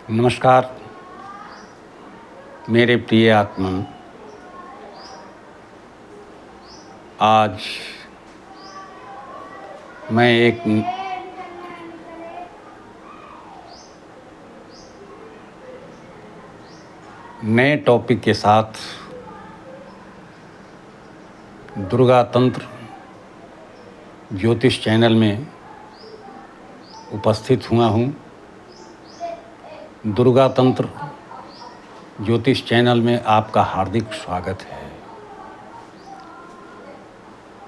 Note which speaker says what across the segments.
Speaker 1: नमस्कार मेरे प्रिय आत्मन। आज मैं एक नए टॉपिक के साथ दुर्गा तंत्र ज्योतिष चैनल में उपस्थित हुआ हूँ। दुर्गा तंत्र ज्योतिष चैनल में आपका हार्दिक स्वागत है।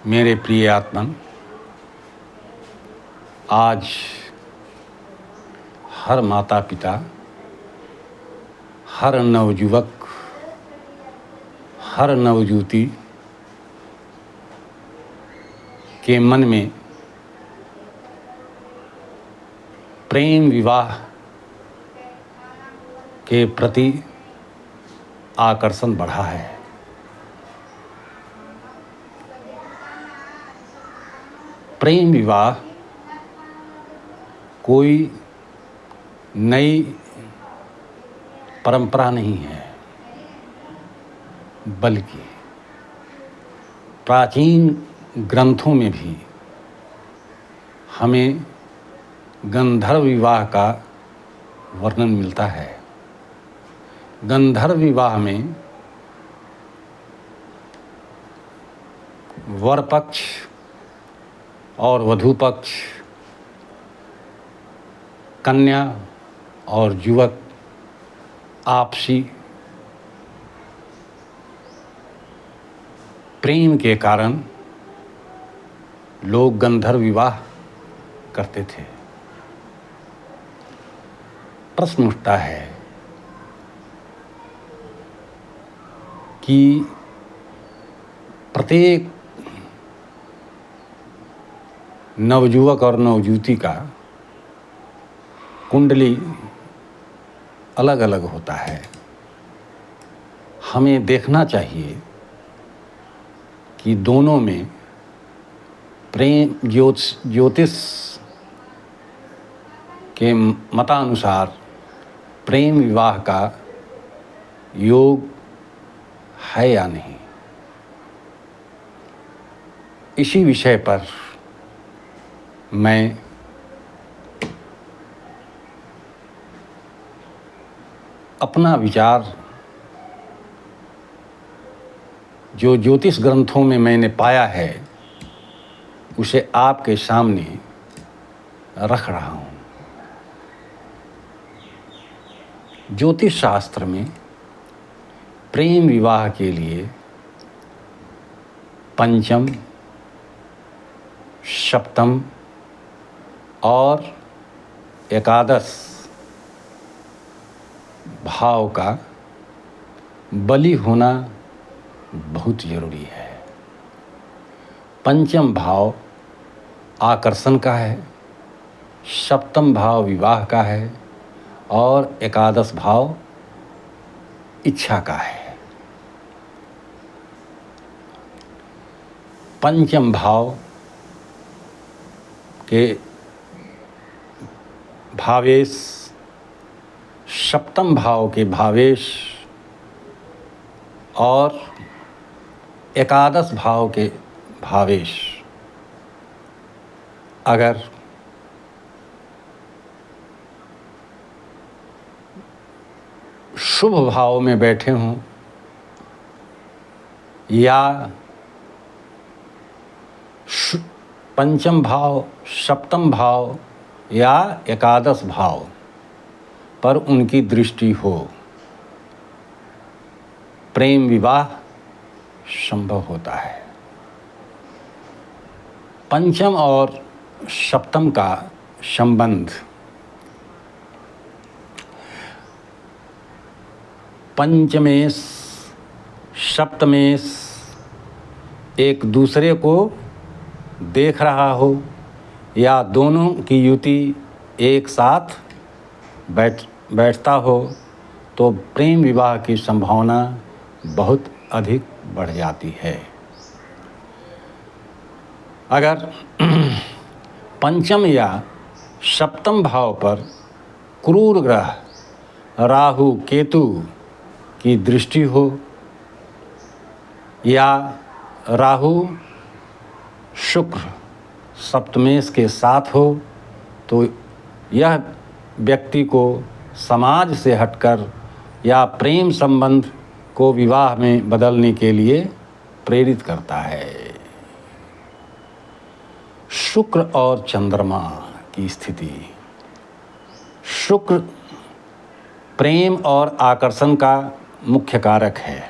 Speaker 1: मेरे प्रिय आत्मन, आज हर माता पिता, हर नवयुवक, हर नवयुवती के मन में प्रेम विवाह के प्रति आकर्षण बढ़ा है। प्रेम विवाह कोई नई परंपरा नहीं है, बल्कि प्राचीन ग्रंथों में भी हमें गंधर्व विवाह का वर्णन मिलता है। गंधर्व विवाह में वर पक्ष और वधू पक्ष, कन्या और युवक आपसी प्रेम के कारण लोग गंधर्व विवाह करते थे। प्रश्न उठता है कि प्रत्येक नवयुवक और नवयुवती का कुंडली अलग अलग होता है। हमें देखना चाहिए कि दोनों में प्रेम ज्योतिष के मतानुसार प्रेम विवाह का योग है या नहीं। इसी विषय पर मैं अपना विचार जो ज्योतिष ग्रंथों में मैंने पाया है उसे आपके सामने रख रहा हूँ। ज्योतिष शास्त्र में प्रेम विवाह के लिए पंचम, सप्तम और एकादश भाव का बलि होना बहुत जरूरी है। पंचम भाव आकर्षण का है, सप्तम भाव विवाह का है और एकादश भाव इच्छा का है। पंचम भाव के भावेश, सप्तम भाव के भावेश और एकादश भाव के भावेश अगर शुभ भाव में बैठे हों या पंचम भाव, सप्तम भाव या एकादश भाव पर उनकी दृष्टि हो, प्रेम विवाह संभव होता है। पंचम और सप्तम का संबंध पंचमेश, सप्तमेश एक दूसरे को देख रहा हो या दोनों की युति एक साथ बैठता हो तो प्रेम विवाह की संभावना बहुत अधिक बढ़ जाती है। अगर पंचम या सप्तम भाव पर क्रूर ग्रह राहु केतु की दृष्टि हो या राहु शुक्र सप्तमेश के साथ हो तो यह व्यक्ति को समाज से हटकर या प्रेम संबंध को विवाह में बदलने के लिए प्रेरित करता है। शुक्र और चंद्रमा की स्थिति। शुक्र प्रेम और आकर्षण का मुख्य कारक है।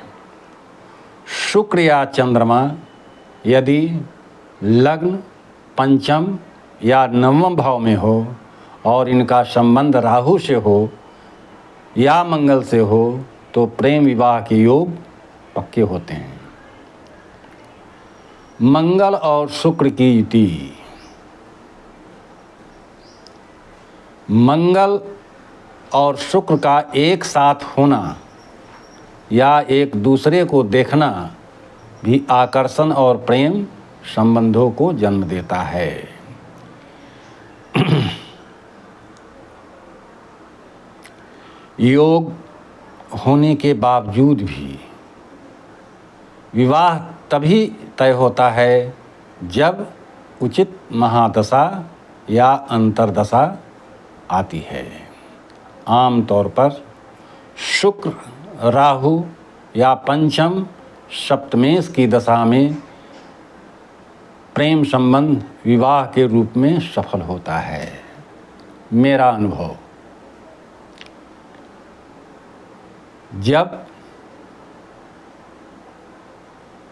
Speaker 1: शुक्र या चंद्रमा यदि लग्न, पंचम या नवम भाव में हो और इनका संबंध राहु से हो या मंगल से हो तो प्रेम विवाह के योग पक्के होते हैं। मंगल और शुक्र की युति। मंगल और शुक्र का एक साथ होना या एक दूसरे को देखना भी आकर्षण और प्रेम संबंधों को जन्म देता है। योग होने के बावजूद भी विवाह तभी तय होता है जब उचित महादशा या अंतर्दशा आती है। आमतौर पर शुक्र, राहु या पंचम सप्तमेश की दशा में प्रेम संबंध विवाह के रूप में सफल होता है। मेरा अनुभव, जब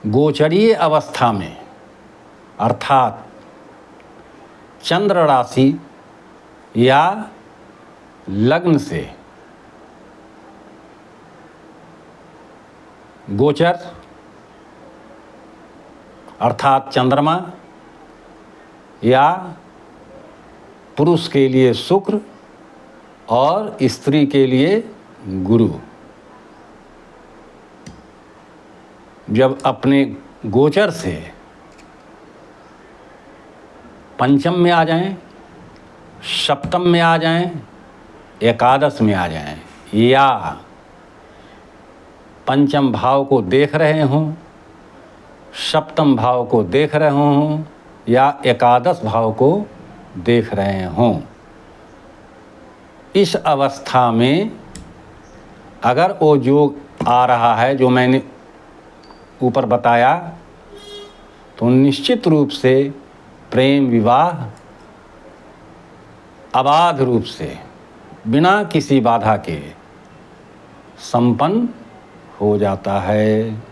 Speaker 1: गोचरीय अवस्था में अर्थात चंद्र राशि या लग्न से गोचर अर्थात चंद्रमा या पुरुष के लिए शुक्र और स्त्री के लिए गुरु जब अपने गोचर से पंचम में आ जाएं, सप्तम में आ जाएं, एकादश में आ जाएं या पंचम भाव को देख रहे हों, सप्तम भाव को देख रहे हों या एकादश भाव को देख रहे हों, इस अवस्था में अगर वो योग आ रहा है जो मैंने ऊपर बताया तो निश्चित रूप से प्रेम विवाह अबाध रूप से बिना किसी बाधा के संपन्न हो जाता है।